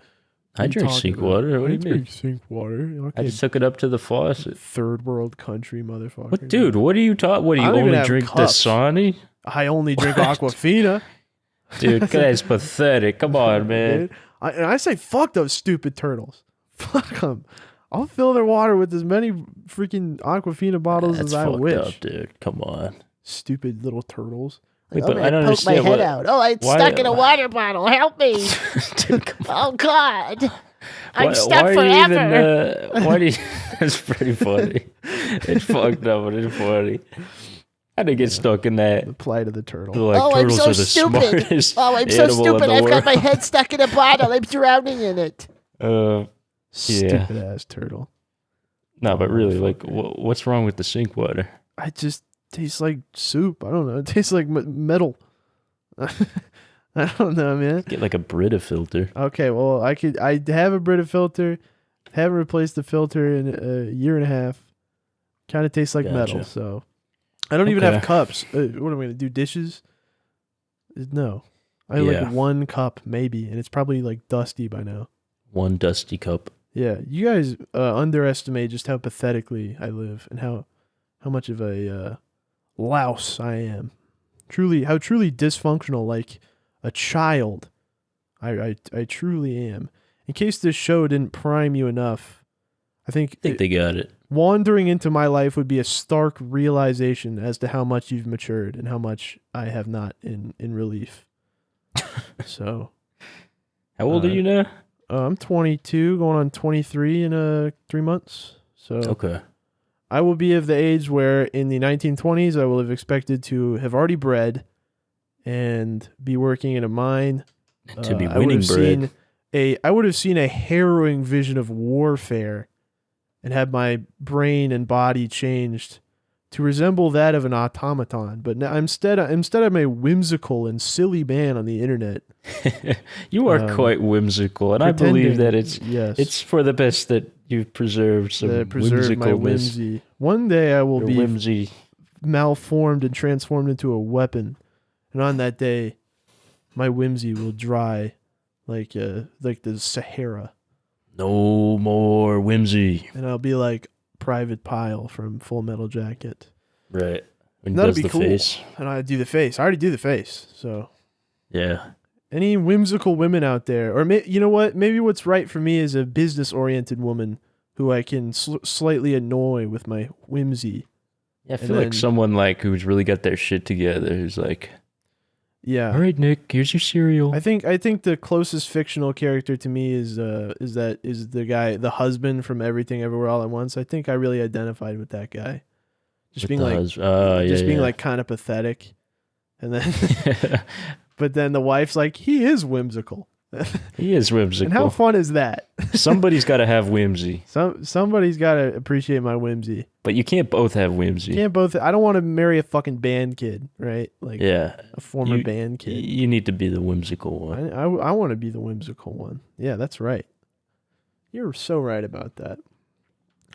I drink sink water. What do you mean? Drink sink water. Okay. I just took it up to the faucet. Third world country, motherfucker. What, dude? What are you talking? What do you only drink Dasani? I only drink Aquafina. Dude, that's pathetic. Come on, man. And I say fuck those stupid turtles. Fuck them. I'll fill their water with as many freaking Aquafina bottles That's as I fucked wish. up, dude. Come on. Stupid little turtles. Wait, I'm but I gonna don't poke my understand head what. out. Oh, it's why- stuck in a water bottle. Help me. Dude, come on. Oh God. I'm Why stuck are you forever. even? Why do you? That's pretty funny. It's fucked up, but it's funny. How they get stuck in that? The plight of the turtle. Like, Oh, I'm turtles so are the stupid. smartest Oh, I'm so animal in stupid. the I've got my world. head stuck in a bottle. I'm drowning in it. Stupid ass turtle. No, but really, like, Motherfucker. what's wrong with the sink water? I just tastes like soup. I don't know. It tastes like metal. I don't know, man. Get like a Brita filter. Okay, well, I have a Brita filter. Haven't replaced the filter in a year and a half. Kind of tastes like metal, Gotcha. so I don't even have Okay. cups. What am I gonna do? Dishes? No, I have Yeah. like one cup maybe, and it's probably like dusty by now. One dusty cup. Yeah, you guys underestimate just how pathetically I live and how much of a louse I am. How truly dysfunctional, like a child. I truly am. In case this show didn't prime you enough, I think They got it. wandering into my life would be a stark realization as to how much you've matured and how much I have not in relief. So, How old are you now? I'm 22, going on 23 in 3 months. So Okay. I will be of the age where in the 1920s I will have expected to have already bred and be working in a mine. To be I would winning have bread. I would have seen a harrowing vision of warfare and had my brain and body changed to resemble that of an automaton. But now instead I'm a whimsical and silly man on the internet. You are quite whimsical, and I believe that it's for the best that you've preserved some preserve my whimsicalness. whimsy. One day I will Your be whimsy. malformed and transformed into a weapon, and on that day, my whimsy will dry like the Sahara, No more whimsy. and I'll be like Private Pile from Full Metal Jacket. Right. When he That'd does be the cool. face. And I do the face. I already do the face. So Yeah. any whimsical women out there, or you know what? Maybe what's right for me is a business-oriented woman who I can slightly annoy with my whimsy. Yeah, I feel like someone like who's really got their shit together, who's like, yeah. all right, Nick, here's your cereal. I think the closest fictional character to me is the guy, the husband from Everything Everywhere All at Once. I think I really identified with that guy. Just being like kind of pathetic. And then but then the wife's like, he is whimsical. He is whimsical. And how fun is that? Somebody's got to have whimsy. Somebody's got to appreciate my whimsy. But you can't both have whimsy. Can't both. I don't want to marry a fucking band kid, right? Like Yeah. a former band kid. You need to be the whimsical one. I want to be the whimsical one. Yeah, that's right. You're so right about that.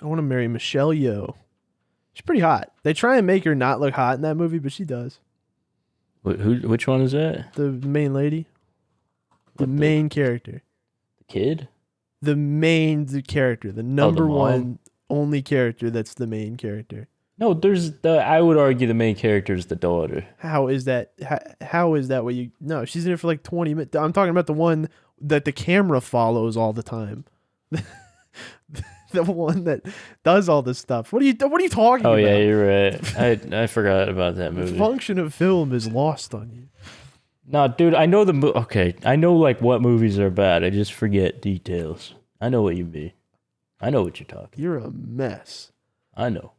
I want to marry Michelle Yeoh. She's pretty hot. They try and make her not look hot in that movie, but she does. Which one is that? The main lady. The main character. The kid? The character. The number mom? one only character that's the main character. No, I would argue the main character is the daughter. How is that? How is that what you... No, she's in it for like 20 minutes. I'm talking about the one that the camera follows all the time. The one that does all this stuff. What are you talking about? Oh, yeah, you're right. I forgot about that movie. The function of film is lost on you. No, dude, I know okay, I know like what movies are bad. I just forget details. I know what you mean. I know what you're talking. You're a mess. I know.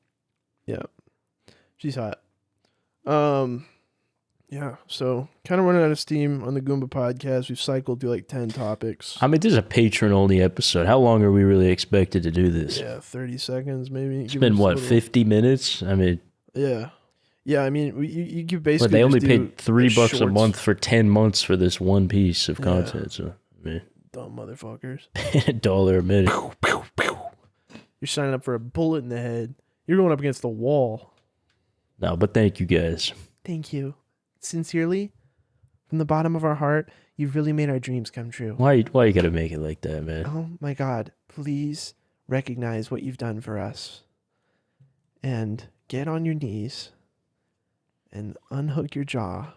Yeah. She's hot. Yeah, so kind of running out of steam on the Goomba podcast. We've cycled through like 10 topics. I mean, this is a patron-only episode. How long are we really expected to do this? Yeah, 30 seconds maybe. It's been, what, 50 minutes? I mean... Yeah. Yeah, I mean, you could basically But they only just paid $3 a shorts. month for 10 months for this one piece of content. So, I mean... Dumb motherfuckers. $1 a minute. You're signing up for a bullet in the head. You're going up against the wall. No, but thank you guys. Thank you. Sincerely, from the bottom of our heart, you've really made our dreams come true. Why you gotta make it like that, man? Oh my God, please recognize what you've done for us. And get on your knees and unhook your jaw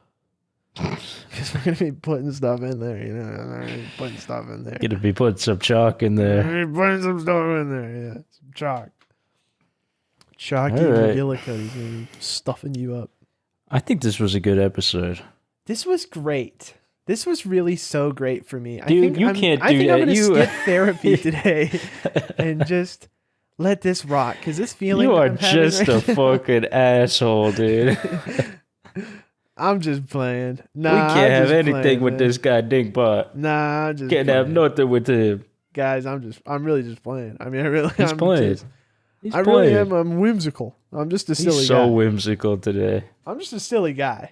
Because we're gonna be putting stuff in there, you know. I'm gonna be putting stuff in there. Gonna be putting some chalk in there. Putting some stuff in there, yeah. Some chalk. Chalky right. McGillicuddy's gonna be stuffing you up. I think this was a good episode. This was great. This was really so great for me. Dude, you can't do that. I think I'm gonna skip therapy today and just let this rock. Because this feeling You are I'm having just a fucking asshole, dude. I'm just playing. We can't have anything with this guy, dinkbot. Nah, I'm just Can't have nothing with him. Guys, I'm really just playing. I mean, He's playing. I really am. I'm whimsical. I'm just a silly He's guy. so whimsical today. I'm just a silly guy.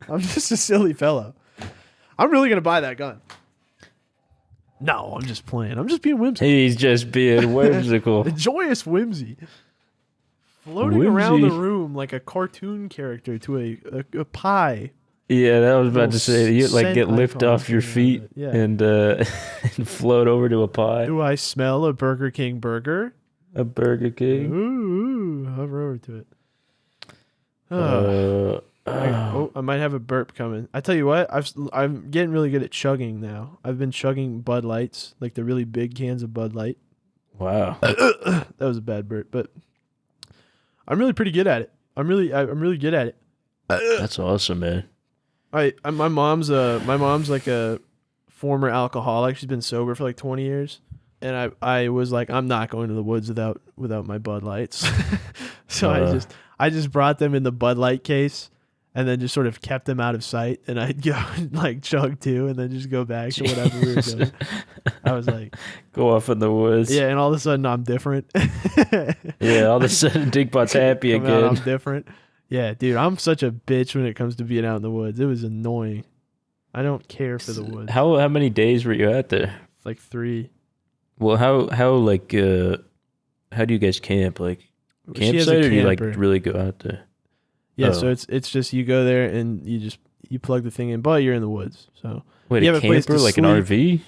I'm just a silly fellow. I'm really gonna buy that gun. No, I'm just playing. I'm just being whimsical. He's just being whimsical. A joyous whimsy. Floating around the room like a cartoon character to a pie. Yeah, that was about to say. You like get lift icon off your feet yeah. and float over to a pie. Do I smell a Burger King burger? A Burger King. Ooh, hover over to it. I might have a burp coming. I tell you what, I'm getting really good at chugging now. I've been chugging Bud Lights, like the really big cans of Bud Light. Wow. That was a bad burp, but I'm really pretty good at it. I'm really good at it. That's awesome, man. My mom's like a former alcoholic. She's been sober for like 20 years. And I was like, I'm not going to the woods without my Bud Lights. So I just brought them in the Bud Light case and then just sort of kept them out of sight. And I'd go and like chug two and then just go back to whatever we were doing. I was like, go off in the woods. Yeah, and all of a sudden I'm different. Yeah, all of a sudden Dinkbot's happy again. I'm different. Yeah, dude, I'm such a bitch when it comes to being out in the woods. It was annoying. I don't care for the woods. How many days were you out there? Like 3. Well, how do you guys camp? Like campsite, or do you like really go out there? Yeah, so it's just you go there and you plug the thing in, but you're in the woods. So wait, you a have a place camper, to like sleep. an RV?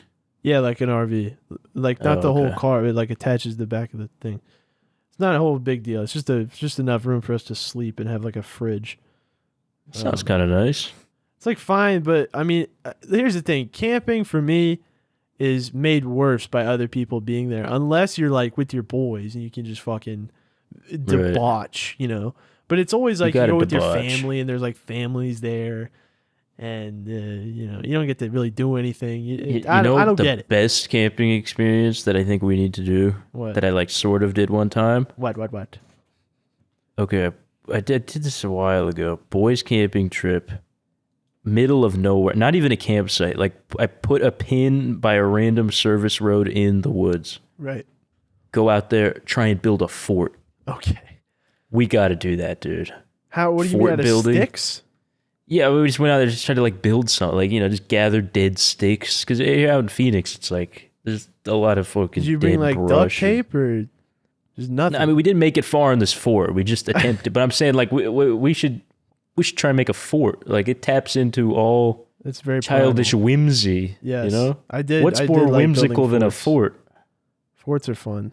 Yeah, like an RV, like not the whole car. It like attaches the back of the thing. It's not a whole big deal. It's just enough room for us to sleep and have like a fridge. Sounds kind of nice. It's like fine, but I mean, here's the thing: camping for me is made worse by other people being there, unless you're like with your boys and you can just fucking debauch, you know. But it's always like you go with your family and there's like families there, and you know, you don't get to really do anything. I don't get it. The best camping experience that I think we need to do, that I like sort of did one time. What? Okay, I did this a while ago. Boys camping trip. Middle of nowhere, not even a campsite. Like I put a pin by a random service road in the woods. Right. Go out there, try and build a fort. Okay. We got to do that, dude. What do you mean, out of sticks? Yeah, we just went out there just trying to like build something, like, you know, just gather dead sticks. Because here out in Phoenix, it's like there's a lot of fucking. Did you bring like duct tape or just nothing? No, I mean, we didn't make it far in this fort. We just attempted. But I'm saying like we should try and make a fort. Like it taps into all it's very childish whimsy. Yes, you know. I did. What's more whimsical than a fort? Forts are fun.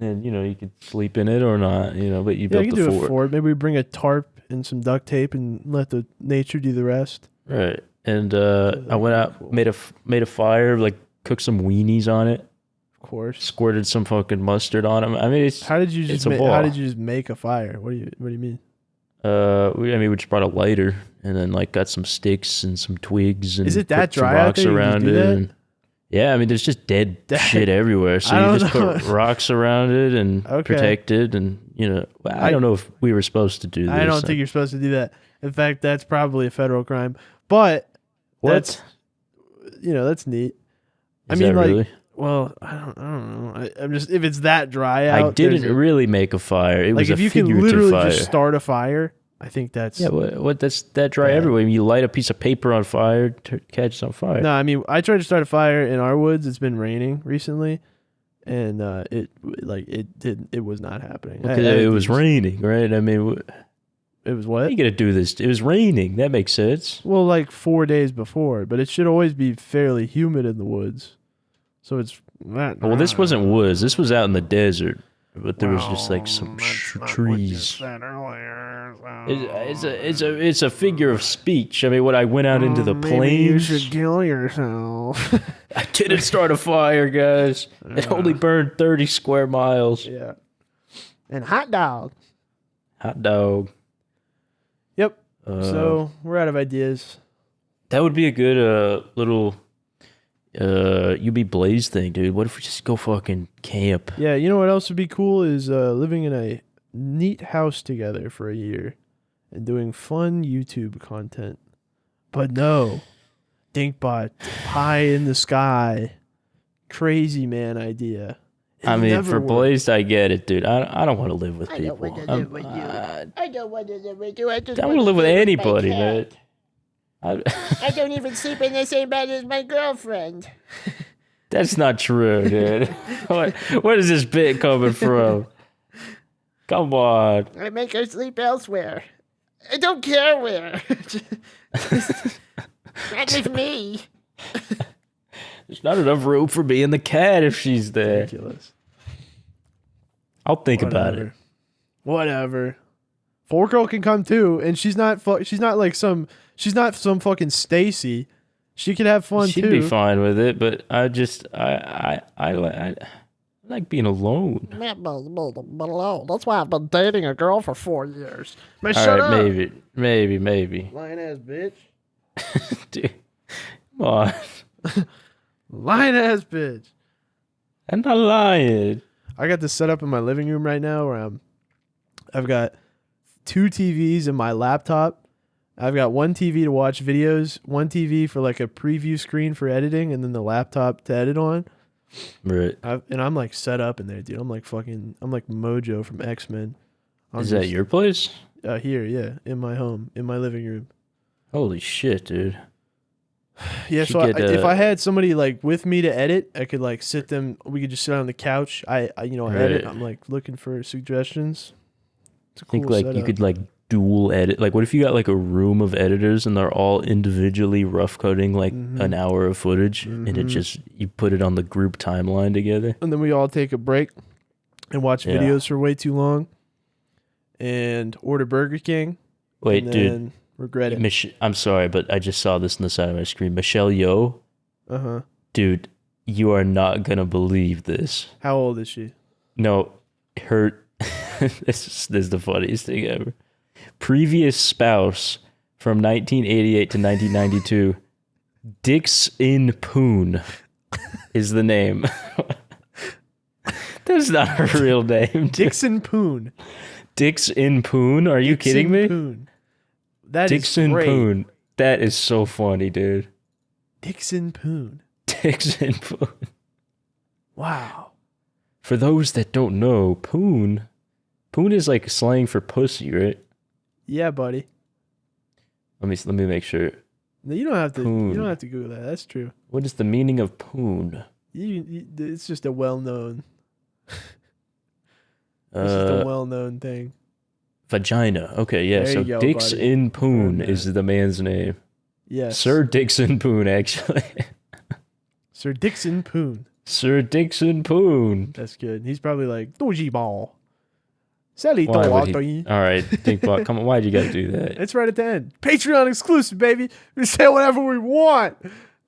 And you know, you could sleep in it or not. You know, but you built you the can do fort. A fort. Maybe we bring a tarp and some duct tape and let the nature do the rest. Right. And I went out, made a fire, like cooked some weenies on it. Of course. Squirted some fucking mustard on them. I mean, how did you just make a fire? What do you mean? We just brought a lighter and then like got some sticks and some twigs and is it that put dry some rocks out there? around it. And, yeah, I mean, there's just dead shit everywhere. So you just put rocks around it and protect it. And, you know, I don't know if we were supposed to do this. I don't think you're supposed to do that. In fact, that's probably a federal crime. But that's neat. I mean, like, really? Well, I don't know. I'm just, if it's that dry out. I didn't really make a fire. It was a figurative fire. Like, if you can literally just start a fire, I think that's... Yeah, that's that dry everywhere. You light a piece of paper on fire, catches on fire. No, I mean, I tried to start a fire in our woods. It's been raining recently, and it was not happening. Because it was raining, right? I mean... It was what? How are you going to do this? It was raining. That makes sense. Well, like 4 days before, but it should always be fairly humid in the woods. So it's... Well, this wasn't woods. This was out in the desert. but there was just like some trees. It's a figure of speech. I mean, when I went out into the plains, maybe you should kill yourself. I didn't start a fire, guys. It only burned 30 square miles. Yeah. And hot dog. Hot dog. Yep. So we're out of ideas. That would be a good little UB Blaze thing, dude. What if we just go fucking camp? Yeah, you know what else would be cool is living in a neat house together for a year and doing fun YouTube content. But no, dinkbot, pie in the sky, crazy man idea. I mean, for Blaze, I get it, dude. I don't want to live with people. I don't want to live with you. I don't want to live with you. I don't want to live with anybody, man. I don't even sleep in the same bed as my girlfriend. That's not true, dude. Where is this bit coming from? Come on. I make her sleep elsewhere. I don't care where. Not with me. There's not enough room for me and the cat if she's there. Ridiculous. I'll think about it. Whatever. Fork can come too, and she's not some fucking Stacy. She could have fun too. She'd be fine with it, but I like being alone. That's why I've been dating a girl for 4 years. Man, all shut right, up. maybe. Lying ass bitch. Dude, come on. Lying ass bitch. I'm not lying. I got this set up in my living room right now where I've got 2 TVs and my laptop. I've got 1 TV to watch videos, 1 TV for like a preview screen for editing, and then the laptop to edit on. Right. And I'm like set up in there, dude. I'm like Mojo from X-Men. Is that your place? Here, yeah, in my home, in my living room. Holy shit, dude. Yeah, so if I had somebody like with me to edit, I could like we could just sit on the couch. I edit. I'm like looking for suggestions. It's a cool think like setup. you could like dual edit. Like what if you got like a room of editors and they're all individually rough coding like an hour of footage and it just, you put it on the group timeline together. And then we all take a break and watch videos for way too long and order Burger King. Wait, and dude. Regret it. I'm sorry, but I just saw this on the side of my screen. Michelle Yeoh. Uh-huh. Dude, you are not going to believe this. How old is she? No, her... this is the funniest thing ever. Previous spouse from 1988 to 1992. Dixon Poon is the name. That's not her real name. Dixon Poon. Dixon Poon? Are you kidding me? Poon. That Dixon is great. Poon. That is so funny, dude. Dixon Poon. Dixon Poon. Wow. For those that don't know, Poon is like slang for pussy, right? Yeah, buddy. Let me make sure. No, you don't have to. Poon. You don't have to Google that. That's true. What is the meaning of poon? It's just a well-known. It's just a well-known thing. Vagina. Okay, yeah. There So you go, Dixon buddy. Poon is the man's name. Yes. Sir Dixon Poon, actually. Sir Dixon Poon. Sir Dixon Poon. That's good. He's probably like Doji Ball. Sally All right, dinkbot. Come on, why'd you gotta do that? It's right at the end. Patreon exclusive, baby. We say whatever we want.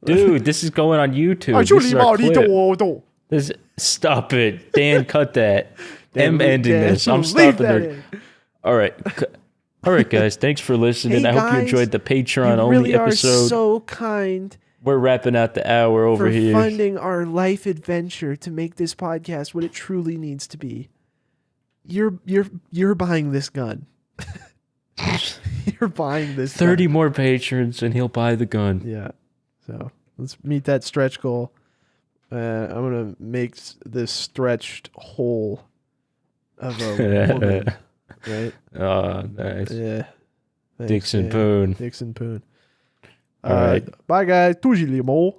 Dude, this is going on YouTube. This is our clip. Stop it. Dan, cut that. I'm ending this. I'm stopping it. All right. All right, guys. Thanks for listening. Hey, I hope you enjoyed the Patreon-only really episode. Are so kind. We're wrapping out the hour over here. For funding our life adventure to make this podcast what it truly needs to be. You're buying this gun. You're buying this 30 gun. More patrons and he'll buy the gun. Yeah. So let's meet that stretch goal. I'm going to make this stretched whole of a woman. Right? Oh, nice. Yeah. Thanks, Dixon Poon. Dixon Poon. All right. Bye, guys. Toujours les mots.